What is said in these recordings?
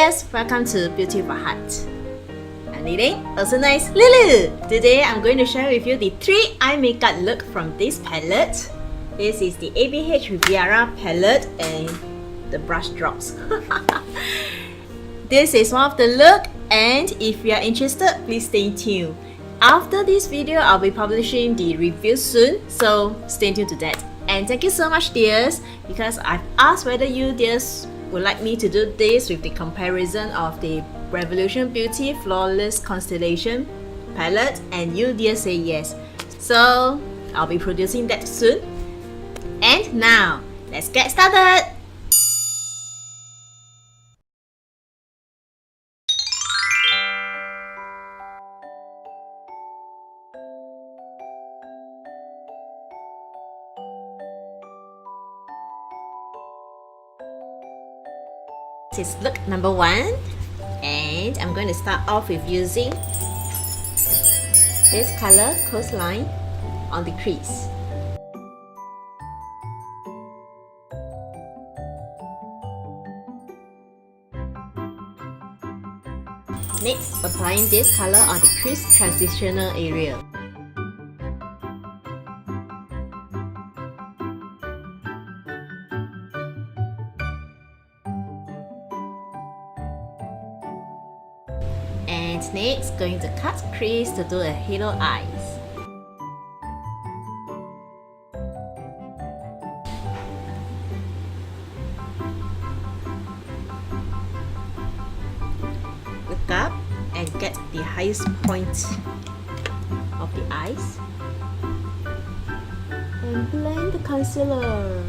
dears, welcome to Beautiful Heart. I'm Leng, also known as Lulu. Today I'm going to share with you the 3 eye makeup look from this palette. This is the ABH Riveria palette and the brush drops. This is one of the look, and if you are interested, please stay tuned. After this video, I'll be publishing the review soon, so stay tuned to that. And thank you so much, dears, because I've asked whether you dears would like me to do this with the comparison of the Revolution Beauty Flawless Constellation palette, and you dears say yes. So I'll be producing that soon. And now, let's get started! This is look number 1, and I'm going to start off with using this color coastline on the crease. Next, applying this color on the crease transitional area. And next, going to cut crease to do a halo eyes. Look up and get the highest point of the eyes. And blend the concealer.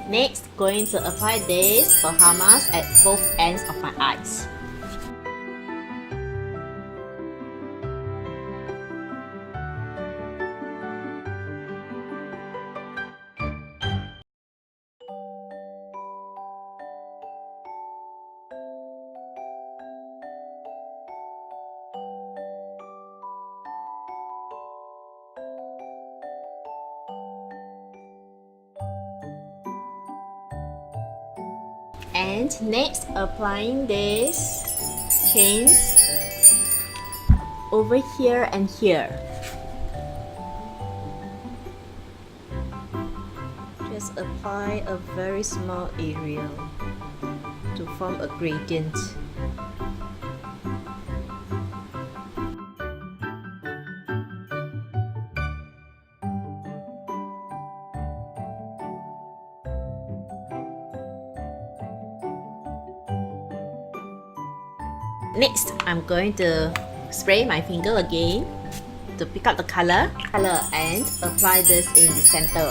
Next, going to apply this Bahamas at both ends of my eyes. And next, applying this chains over here and here. Just apply a very small area to form a gradient. Next, I'm going to spray my finger again to pick up the color and apply this in the center.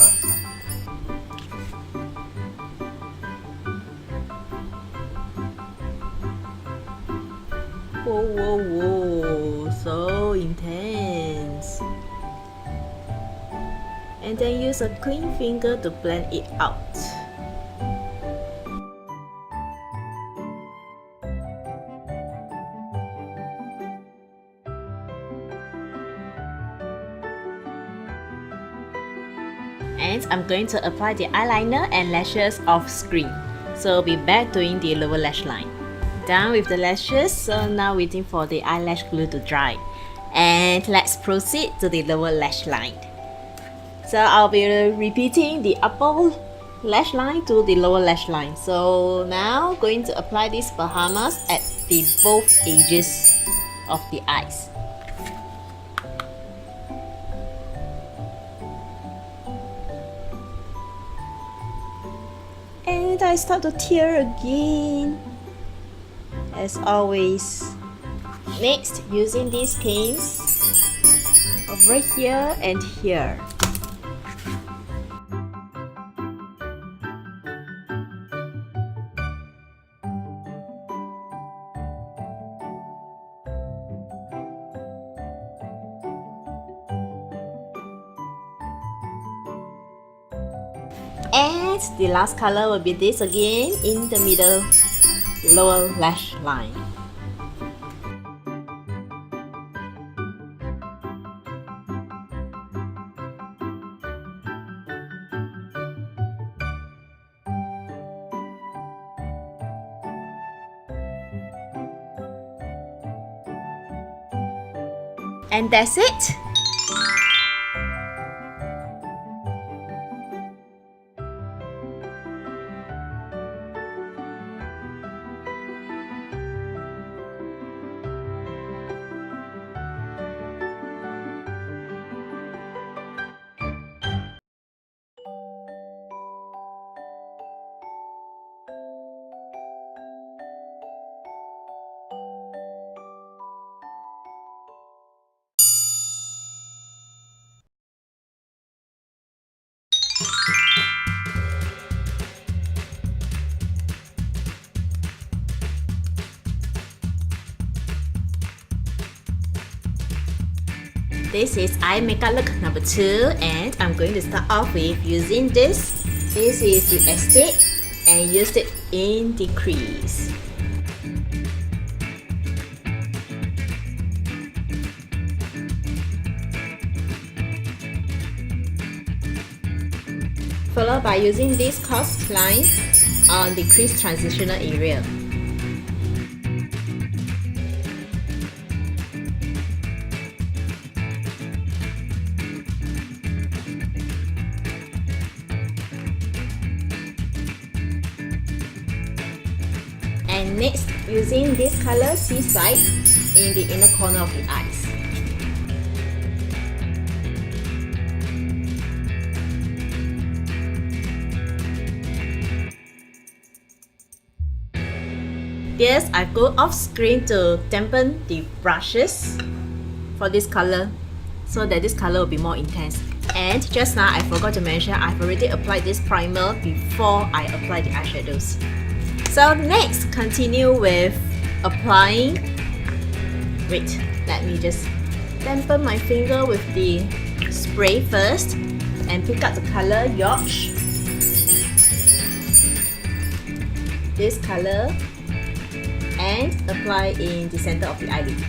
Whoa, whoa, whoa, so intense. And then use a clean finger to blend it out. And I'm going to apply the eyeliner and lashes off screen. So be back doing the lower lash line. Done with the lashes, so now waiting for the eyelash glue to dry. And let's proceed to the lower lash line. So I'll be repeating the upper lash line to the lower lash line. So now going to apply these Bahamas at the both edges of the eyes. And I start to tear again, as always. Next, using these canes over here and here. And the last color will be this again in the middle lower lash line. And that's it. This is eye makeup look number 2, and I'm going to start off with using this. This is the Estate, and used it in the crease. Followed by using this coarse line on the crease transitional area. And next, using this color Seaside in the inner corner of the eyes. Yes, I go off screen to dampen the brushes for this color so that this color will be more intense. And just now I forgot to mention I've already applied this primer before I apply the eyeshadows. So next, continue with applying. Wait, let me just dampen my finger with the spray first and pick up the color Yorch. This color, and apply in the center of the eyelid.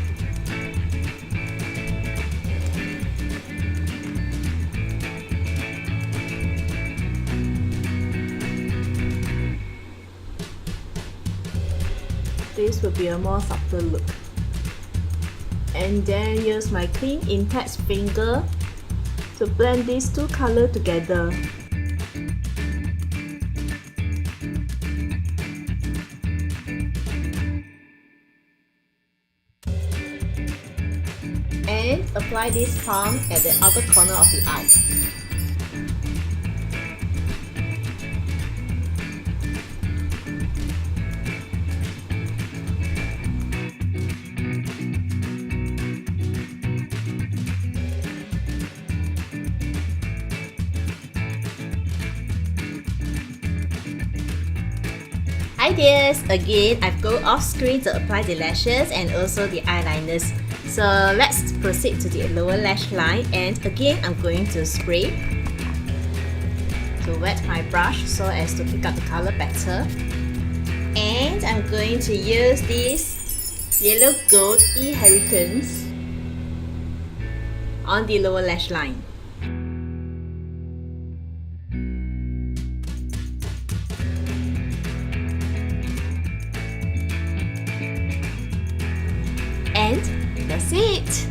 This will be a more subtle look. And then use my clean intact finger to blend these two colors together. And apply this palm at the outer corner of the eye. Ideas! Again, I've go off screen to apply the lashes and also the eyeliners. So let's proceed to the lower lash line, and again I'm going to spray to wet my brush so as to pick up the color better. And I'm going to use this yellow gold E-Hurricanes on the lower lash line. And that's it!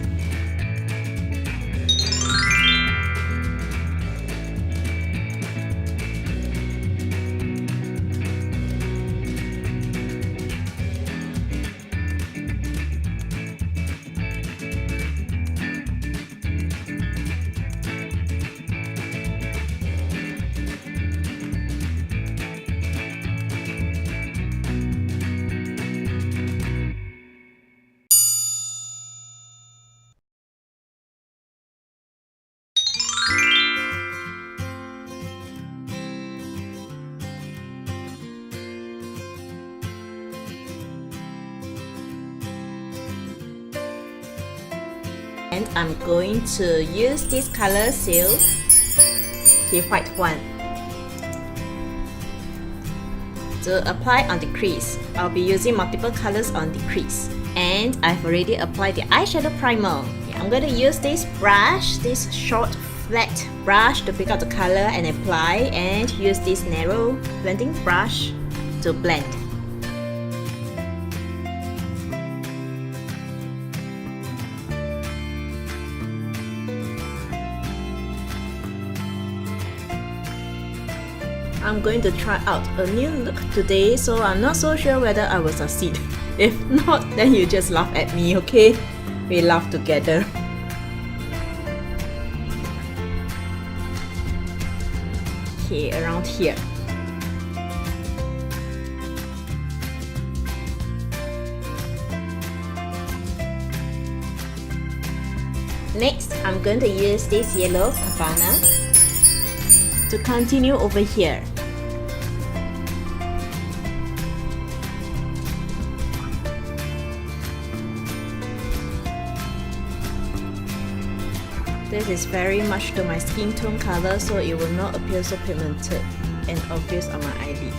And I'm going to use this color Seal, the white one, to apply on the crease. I'll be using multiple colors on the crease. And I've already applied the eyeshadow primer. I'm going to use this brush, this short flat brush, to pick out the color and apply, and use this narrow blending brush to blend. I'm going to try out a new look today, so I'm not so sure whether I will succeed. If not, then you just laugh at me, okay? We laugh together. Okay, around here. Next, I'm going to use this yellow cabana to continue over here. This is very much to my skin tone color, so it will not appear so pigmented and obvious on my eyelid.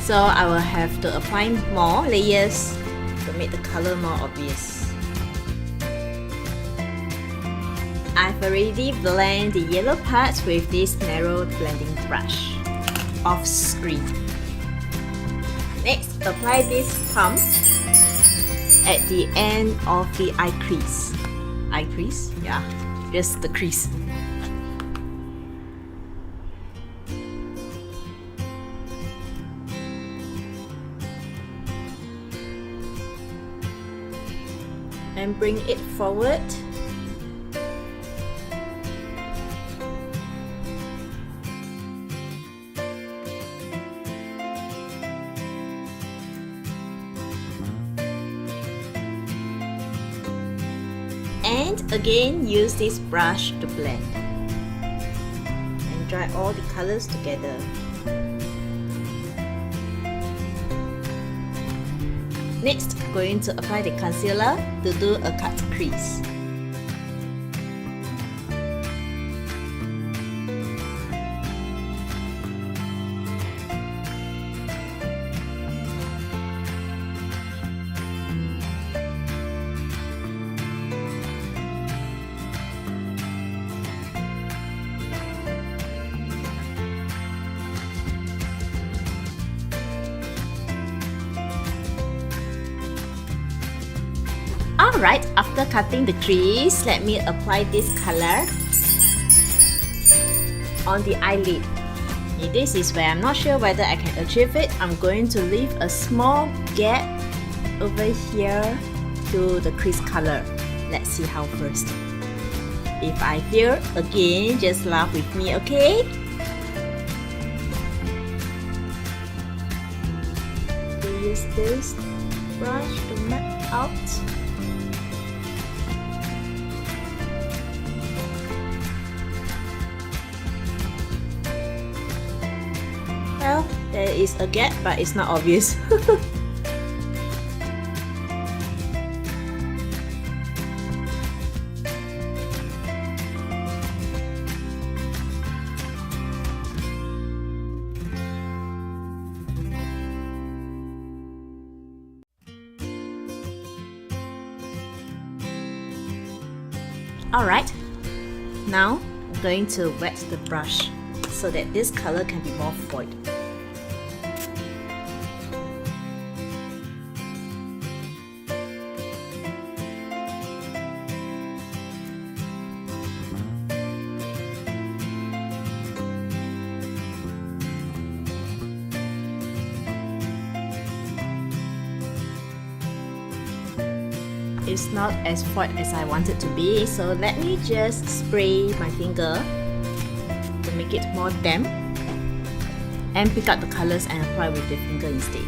So I will have to apply more layers to make the color more obvious. I've already blended the yellow parts with this narrow blending brush off screen. Next, apply this pump at the end of the eye crease. Eye crease? Yeah, just the crease. And bring it forward. And again, use this brush to blend and dry all the colors together. Next, I'm going to apply the concealer to do a cut crease. Alright, after cutting the crease, let me apply this color on the eyelid. This is where I'm not sure whether I can achieve it. I'm going to leave a small gap over here to the crease color. Let's see how first. If I fail, again, just laugh with me, okay? Use this brush to map out. Well, there is a gap, but it's not obvious. Alright, now I'm going to wet the brush so that this color can be more void. It's not as void as I want it to be, so let me just spray my finger to make it more damp and pick up the colors and apply with the finger instead.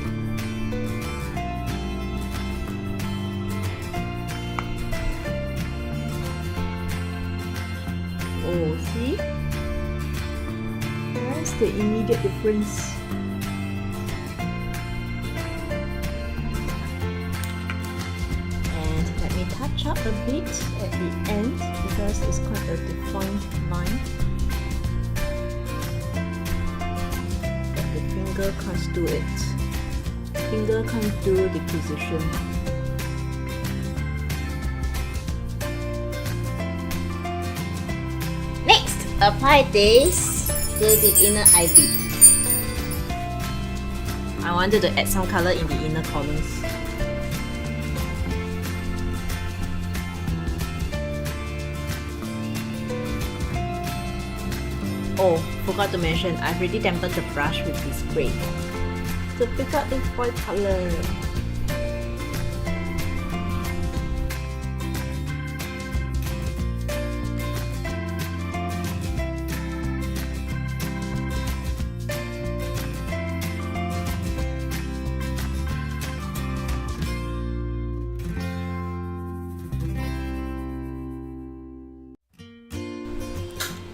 Oh, see? That's the immediate difference. Touch up a bit at the end because it's quite a defined line, but the finger can't do it. Finger can't do the precision. Next, apply this to the inner eyelid. I wanted to add some color in the inner columns. Oh, forgot to mention, I've already tempered the brush with this spray to pick out the foil color.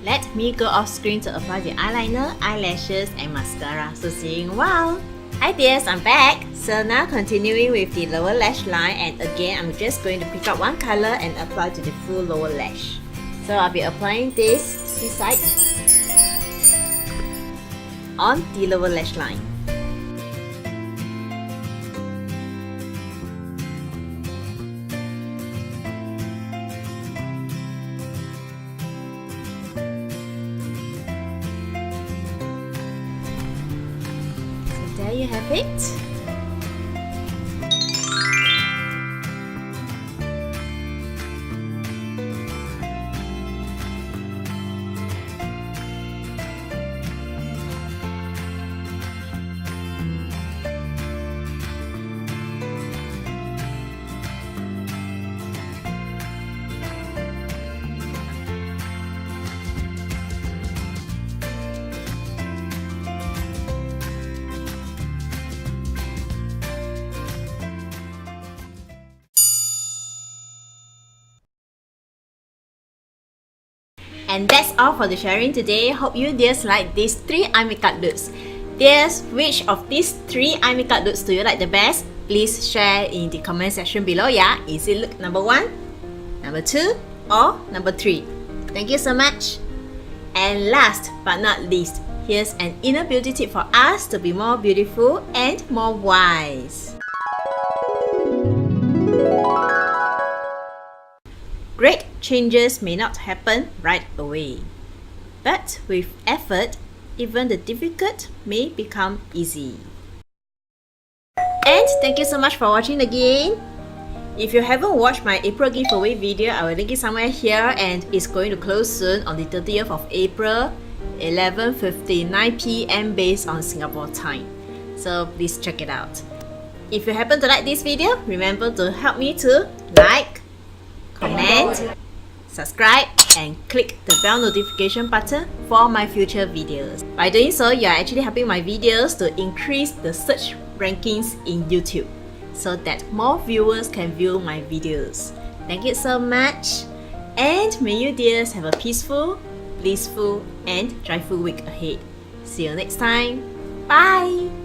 Let me go off screen to apply the eyeliner, eyelashes and mascara. So see you in a while. Hi dears, I'm back. So now continuing with the lower lash line, and again I'm just going to pick up one color and apply to the full lower lash. So I'll be applying this side on the lower lash line. There you have it. And that's all for the sharing today. Hope you dears like these 3 eye makeup looks. Dears, which of these 3 eye makeup looks do you like the best? Please share in the comment section below, yeah? Is it look number 1, number 2 or number 3? Thank you so much. And last but not least, here's an inner beauty tip for us to be more beautiful and more wise. Great changes may not happen right away, but with effort, even the difficult may become easy. And thank you so much for watching again. If you haven't watched my April giveaway video, I will link it somewhere here, and it's going to close soon on the 30th of April, 11:59 p.m. based on Singapore time. So please check it out. If you happen to like this video, remember to help me to like, comment, subscribe and click the bell notification button for my future videos. By doing so, you are actually helping my videos to increase the search rankings in YouTube so that more viewers can view my videos. Thank you so much, and may you dears have a peaceful, blissful and joyful week ahead. See you next time. Bye!